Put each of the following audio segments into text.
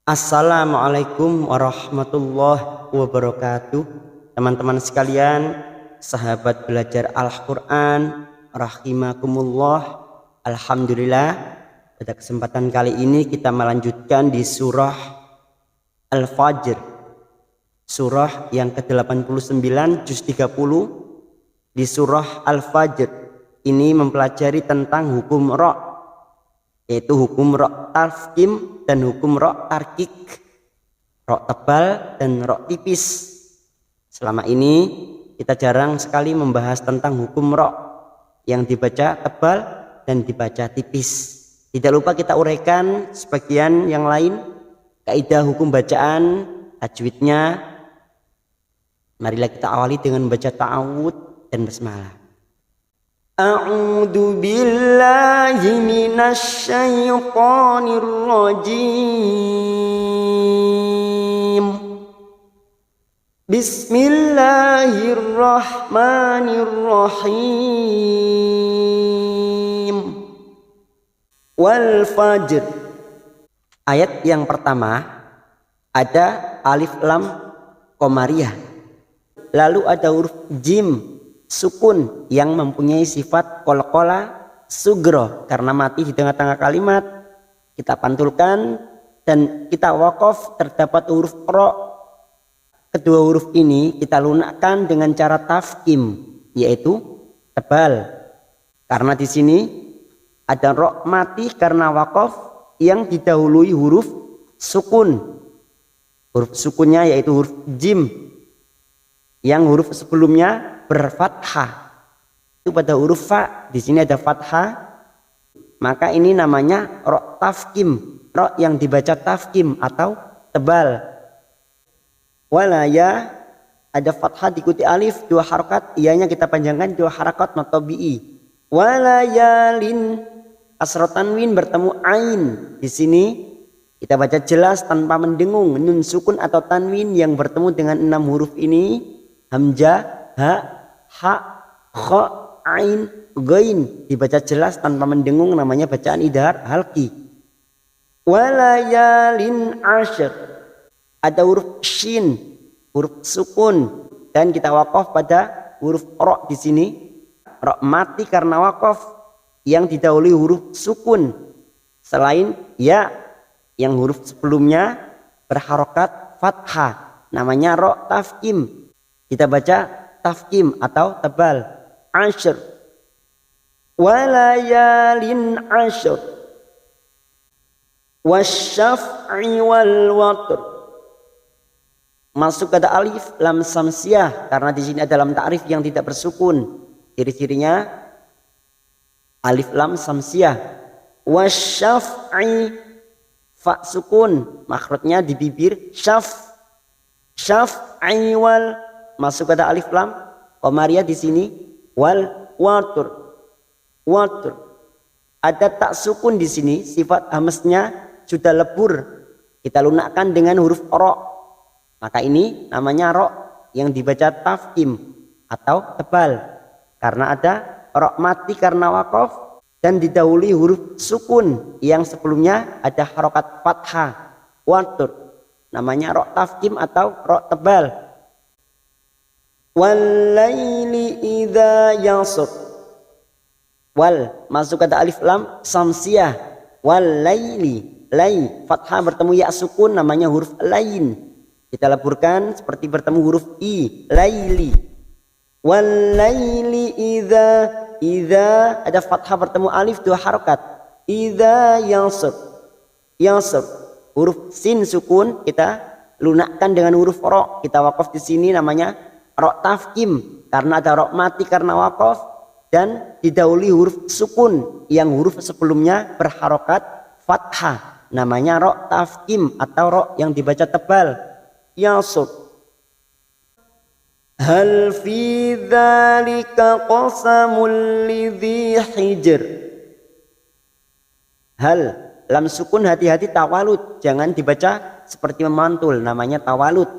Assalamualaikum warahmatullahi wabarakatuh. Teman-teman sekalian, sahabat belajar Al-Quran rahimakumullah. Alhamdulillah, pada kesempatan kali ini kita melanjutkan di surah Al-Fajr, surah yang ke-89 juz 30. Di surah Al-Fajr ini mempelajari tentang hukum ra', yaitu hukum ra' tafkhim dan hukum ra' tarkik, ra' tebal dan ra' tipis. Selama ini kita jarang sekali membahas tentang hukum ra' yang dibaca tebal dan dibaca tipis. Tidak lupa kita uraikan sebagian yang lain, kaidah hukum bacaan, tajwidnya. Marilah kita awali dengan membaca ta'awud dan basmalah. A'udzu billahi minasy syaithanir rajim. Bismillahirrahmanirrahim. Wal fajr. Ayat yang pertama ada alif lam qamariyah. Lalu ada huruf jim sukun yang mempunyai sifat qalqalah sugro karena mati di tengah-tengah kalimat. Kita pantulkan dan kita waqaf terdapat huruf ra. Kedua huruf ini kita lunakkan dengan cara tafkhim, yaitu tebal. Karena di sini ada ra mati karena waqaf yang didahului huruf sukun. Huruf sukunnya yaitu huruf jim yang huruf sebelumnya berfathah. Itu pada huruf fa, di sini ada fathah, maka ini namanya ra tafkhim, ra yang dibaca tafkhim atau tebal. Walaya ada fathah diikuti alif, dua harakat, ianya kita panjangkan dua harakat matabi'i. Walayalin kasrah tanwin bertemu ain. Di sini kita baca jelas tanpa mendengung. Nun sukun atau tanwin yang bertemu dengan 6 huruf ini, hamzah, ha, ha, kha, ain, ghain, dibaca jelas tanpa mendengung, namanya bacaan idhar halqi. Walayalin asyr, ada huruf shin, huruf sukun, dan kita waqaf pada huruf ra di sini. Ra mati karena waqaf yang didahului huruf sukun selain ya yang huruf sebelumnya berharokat fathah, namanya ra tafkhim. Kita baca tafkhim atau tebal. Asyr. Walayalin asyr. Wasyaf'i wal watr. Masuk kata alif lam samsiyah karena di sini ada lam ta'rif yang tidak bersukun. Ciri-cirinya alif lam samsiyah. Wasyaf'i, fa sukun, makhrajnya di bibir syaf. Syaf'i wal, masuk kata alif lam qamariyah di sini, wal watr. Watr. Ada tak sukun di sini, sifat hamznya sudah lebur. Kita lunakkan dengan huruf ra. Maka ini namanya ra yang dibaca tafkhim atau tebal. Karena ada ra mati karena waqaf dan didahului huruf sukun yang sebelumnya ada harokat fathah. Watr. Namanya ra tafkhim atau ra tebal. Wal-laili idza yasr. Wal masuk kata alif lam samsiyah. Wal-laili, lai fathah bertemu ya sukun, namanya huruf lain. Kita leburkan seperti bertemu huruf i, laili. Wal-laili idza ada fathah bertemu alif dua harokat. Idza yasr. Yasr huruf sin sukun kita lunakkan dengan huruf ra. Kita waqaf di sini namanya ra tafkhim karena ada ra mati karena waqaf dan didahului huruf sukun yang huruf sebelumnya berharokat fathah, namanya ra tafkhim atau ra yang dibaca tebal. Yasr. Hal fi dzalika qasamul lidzi hijr. Hal lam sukun, hati-hati tawalud, jangan dibaca seperti memantul, namanya tawalud.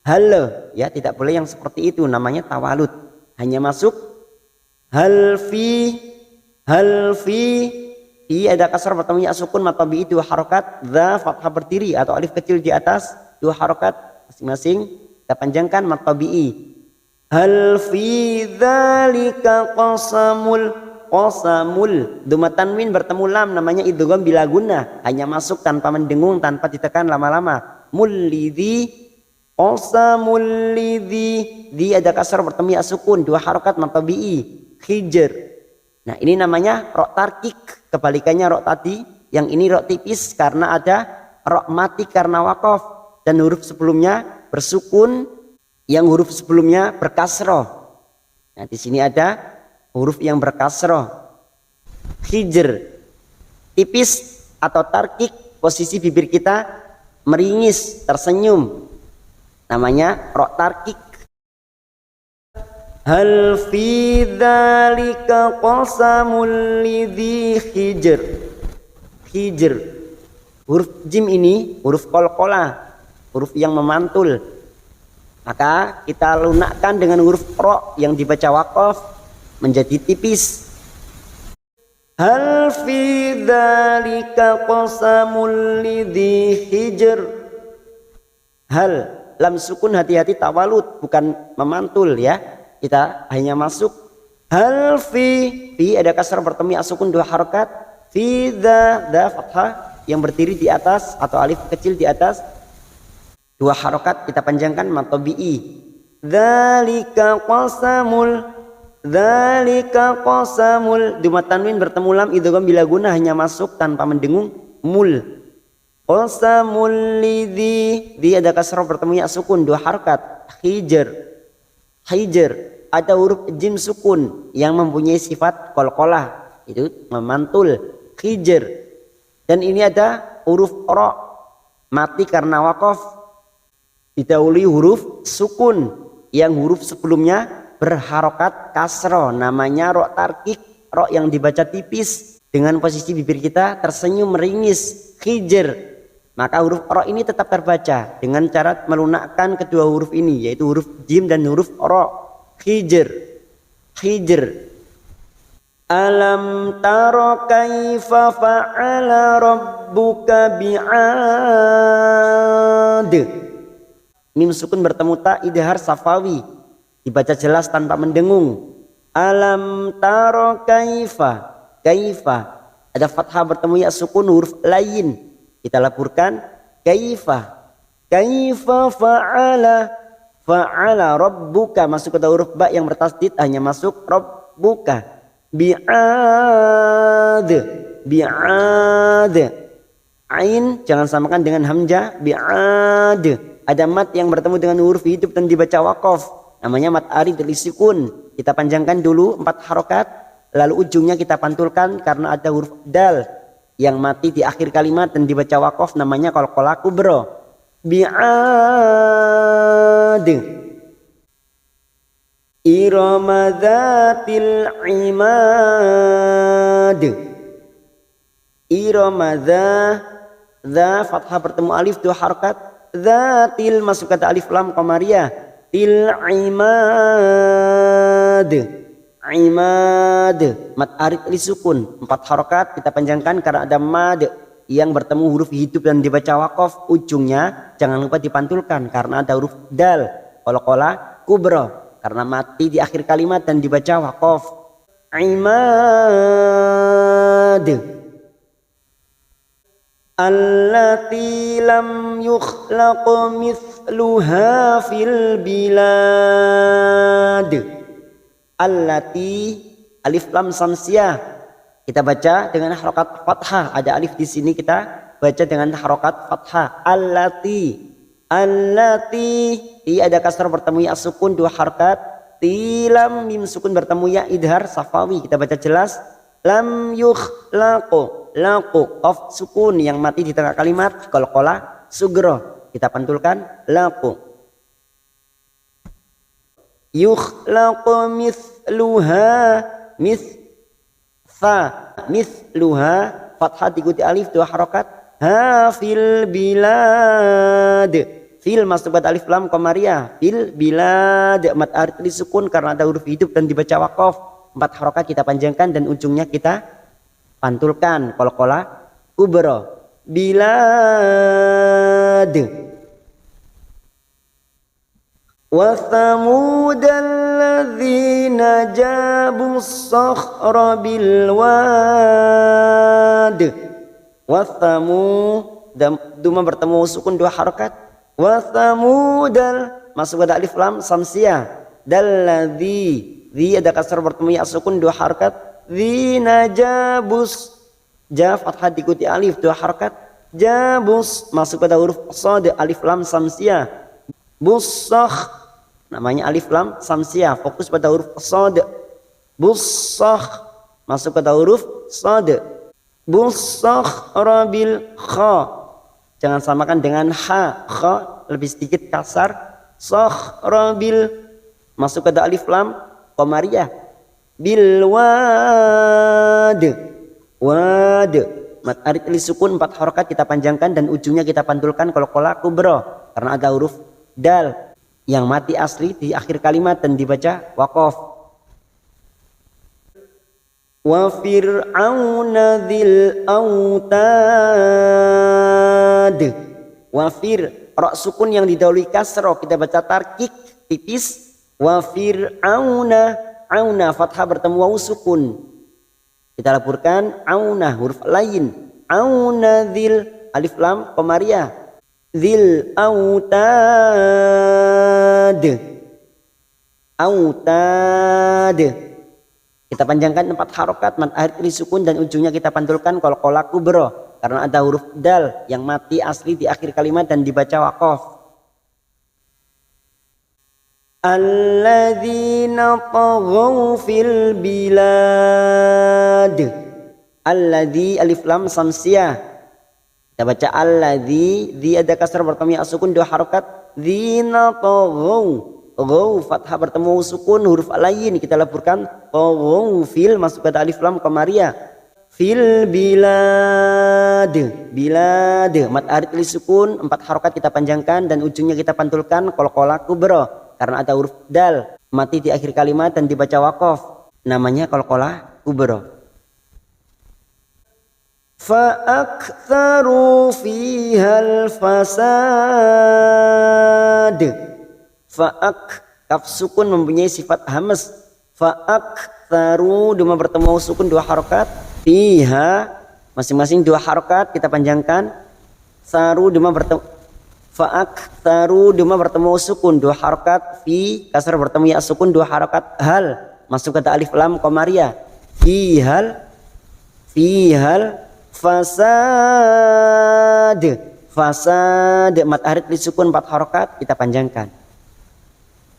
Hal ya, tidak boleh yang seperti itu, namanya tawalud. Hanya masuk hal fi Fi ada kasar bertemu ya sukun mad tabi'i 2 harokat, dza fathah berdiri atau alif kecil di atas 2 harokat masing-masing kita panjangkan mad tabi'i. Hal fi dzalika qasamul dhamma tanwin bertemu lam namanya idgham bila gunnah, hanya masuk tanpa mendengung, tanpa ditekan lama-lama. Mulidzi qasamul lidzi, di ada kasar bertemu ya sukun 2 harokat mad tabi'i. Hijr, nah ini namanya ro tarkik, kebalikannya ro tadi. Yang ini ro tipis karena ada ro mati karena waqaf, dan huruf sebelumnya bersukun, yang huruf sebelumnya berkasroh. Nah di sini ada huruf yang berkasroh. Hijr, tipis atau tarkik, posisi bibir kita meringis, tersenyum, namanya ro tarkik. Hal fi dzalika qasamul lidzi hijr. Hijr, huruf jim ini huruf qalqalah, huruf yang memantul, maka kita lunakkan dengan huruf ro yang dibaca waqaf menjadi tipis. Hal fi dzalika qasamul lidzi hijr. Hal, lam sukun hati-hati tawalut, bukan memantul ya, kita hanya masuk. Hal fi ada kasar bertemu ya sukun 2 harokat. Fi dza fathah yang berdiri di atas atau alif kecil di atas 2 harokat kita panjangkan mad tabi'i. Dzalika qasamul dhamma tanwin bertemu lam idgham bila gunnah, hanya masuk tanpa mendengung. Mul qasamul lidzi, di ada kasrah bertemu ya sukun 2 harokat. Hijr, ada huruf jim sukun yang mempunyai sifat qalqalah, itu memantul. Hijr, dan ini ada huruf ro mati karena waqaf, didahului huruf sukun yang huruf sebelumnya berharokat kasroh, namanya ro tarkik, ro yang dibaca tipis dengan posisi bibir kita tersenyum meringis. Hijr, maka huruf ro ini tetap terbaca dengan cara melunakkan kedua huruf ini, yaitu huruf jim dan huruf ro. Hijr, alam taro kaifa fa'ala rabbuka bi'ad. Mim sukun bertemu ta idhar safawi, dibaca jelas tanpa mendengung. Alam taro kaifa, ada fathah bertemu ya sukun huruf lain, kita laburkan kaifa fa'ala rabbuka, masuk ke huruf ba yang bertasdid, hanya masuk rabbuka. Bi'ad, ain jangan samakan dengan hamzah. Bi'ad, ada mat yang bertemu dengan huruf hidup dan dibaca waqaf, namanya mat arid lisikun, kita panjangkan dulu 4 harokat, lalu ujungnya kita pantulkan karena ada huruf dal yang mati di akhir kalimat dan dibaca waqaf, namanya qalqalah kubra. Bi'ad, Irama dzatil imad. Irama dza fathah bertemu alif 2 harokat. Dzatil masuk kata alif lam qamariyah. Til imad. Mad arid li sukun 4 harokat kita panjangkan karena ada mad yang bertemu huruf hidup dan dibaca waqaf, ujungnya jangan lupa dipantulkan karena ada huruf dal qalqalah kubra karena mati di akhir kalimat dan dibaca waqaf. Imad, allati lam yukhlaq mithluha fil bilad. Allati alif lam samsiyah kita baca dengan harokat fathah, ada alif di sini kita baca dengan harokat fathah. Allati ada kasrah bertemu ya sukun 2 harokat. Tilam mim sukun bertemu ya idhar safawi, kita baca jelas. Lam yukhlaqu, laqu qaf sukun yang mati di tengah kalimat, qalqalah sugra, kita pantulkan laqu. Yukhlaqu mithluha, mithluha fathah diikuti alif 2 harokat. Ha fil bilad, fil masuk pada alif lam qamariyah. Fil bilad mat arid sukun karena ada huruf hidup dan dibaca waqaf. 4 harokat kita panjangkan dan ujungnya kita pantulkan qalqalah kubra. Bilad. Wa thamud alladzina jabus sakhra bil wad. Wa thamud duma bertemu sukun 2 harakat. Wa thamudal masuk pada alif lam samsiyah. Dalladzi dzi ada kasar bertemu ya sukun 2 harakat. Dzina jabus ja fathah diikuti alif 2 harakat. Jabus masuk pada huruf shad alif lam samsiyah. Busakh namanya alif lam samsiyah fokus pada huruf shad. Busakh masuk pada huruf shad. Busakh rabil kha jangan samakan dengan kha lebih sedikit kasar. Sakhrabil masuk pada alif lam qamariyah. Bil wad. Wad mat arid li sukun 4 harakat kita panjangkan dan ujungnya kita pantulkan qalqalah kubra karena ada huruf dal yang mati asli di akhir kalimat dan dibaca waqaf. Wa fir'auna dzil autad. Wa fir ra sukun yang didahului kasrah kita baca tarkik tipis. Wa fir'auna auna fathah bertemu waw sukun kita laburkan auna huruf lain. Auna dzil alif lam qamariyah. Dzil autad. Autad kita panjangkan 4 harakat mad akhir li sukun dan ujungnya kita pantulkan qalqalah kubra karena ada huruf dal yang mati asli di akhir kalimat dan dibaca waqaf. Alladzina taghaw fil bilad. Alladzi alif lam samsiyah kita baca alladzi di ada kasar bertemu ya sukun 2 harakat. Dzina taghaw ghaw fathah bertemu sukun huruf lain kita laburkan taghaw fil masuk pada alif lam qamariyah. Fil bilad. Bilad mad arid li sukun 4 harakat kita panjangkan dan ujungnya kita pantulkan qalqalah kubra karena ada huruf dal mati di akhir kalimat dan dibaca waqaf namanya qalqalah kubra. Fa aktsaru fihal fasad. Fa'ak kaf sukun mempunyai sifat hamas. Fa aktsaru duma bertemu sukun 2 harakat. Fiha masing-masing 2 harakat kita panjangkan. Saru duma bertemu Fa'aktsaru duma bertemu sukun 2 harakat. Fi kasar bertemu ya sukun 2 harakat. Hal masuk kata alif lam qamariyah. Fihal fasad. Fasad mat arid li sukun 4 harakat kita panjangkan.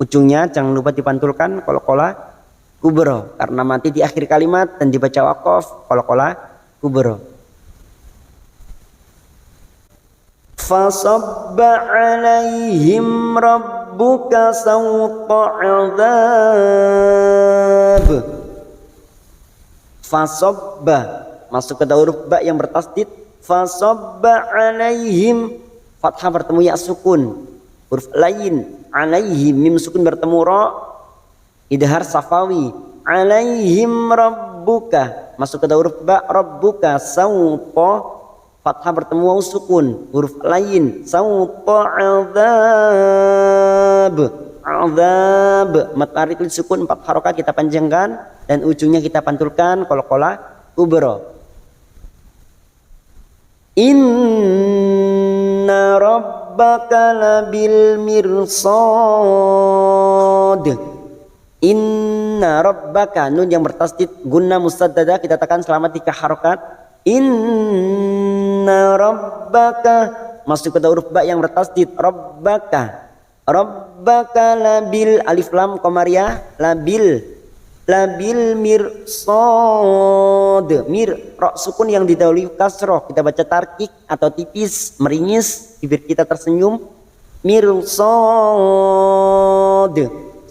Ujungnya jangan lupa dipantulkan qalqalah kubra karena mati di akhir kalimat dan dibaca waqaf qalqalah kubra. Fasabba alaihim rabbuka sawta adzab. Fasabba masuk ke huruf ba yang bertasdid. Fasabba alaihim fathah bertemu ya sukun huruf lain. Alaihim mim sukun bertemu ra idhar safawi. Alaihim rabbuka masuk ke huruf ba rabbuka sawta fathah bertemu waw sukun huruf lain. Sawta adzab. Adzab mat arid li sukun 4 harakat kita panjangkan dan ujungnya kita pantulkan qalqalah kubra. Inna rabbaka labil mirsad. Inna rabbaka nun yang bertasdid gunna musaddada kita tekan selama 3 harakat. Inna rabbaka masuk ke huruf ba yang bertasdid rabbaka. Rabbaka labil alif lam qamariyah labil mirsad. Mir ra sukun yang didahului kasroh kita baca tarkik atau tipis meringis bibir kita tersenyum. Mirsad.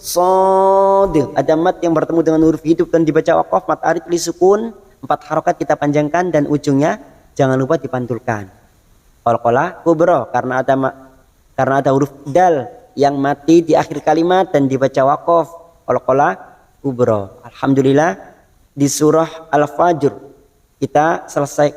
Sad ada mat yang bertemu dengan huruf hidup dan dibaca waqaf mat arid li sukun 4 harakat kita panjangkan dan ujungnya jangan lupa dipantulkan qalqalah kubra karena ada huruf dal yang mati di akhir kalimat dan dibaca waqaf qalqalah kubra. Alhamdulillah di surah Al-Fajr kita selesai,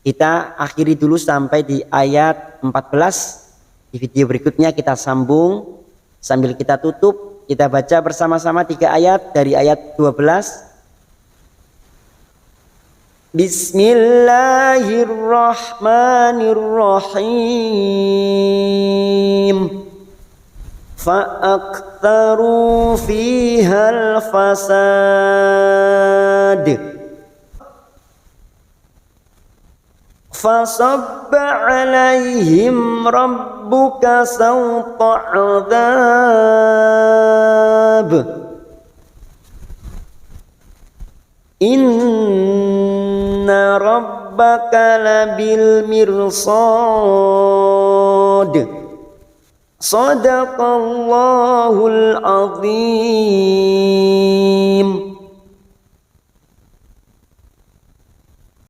kita akhiri dulu sampai di ayat 14. Di video berikutnya kita sambung sambil kita tutup, kita baca bersama-sama 3 ayat dari ayat 12. Bismillahirrahmanirrahim. Fa'aktharu fihal fasad fasabba alaihim rabbuka sawta adhab inna rabbaka labil mirsad. Sadaqallahul azim.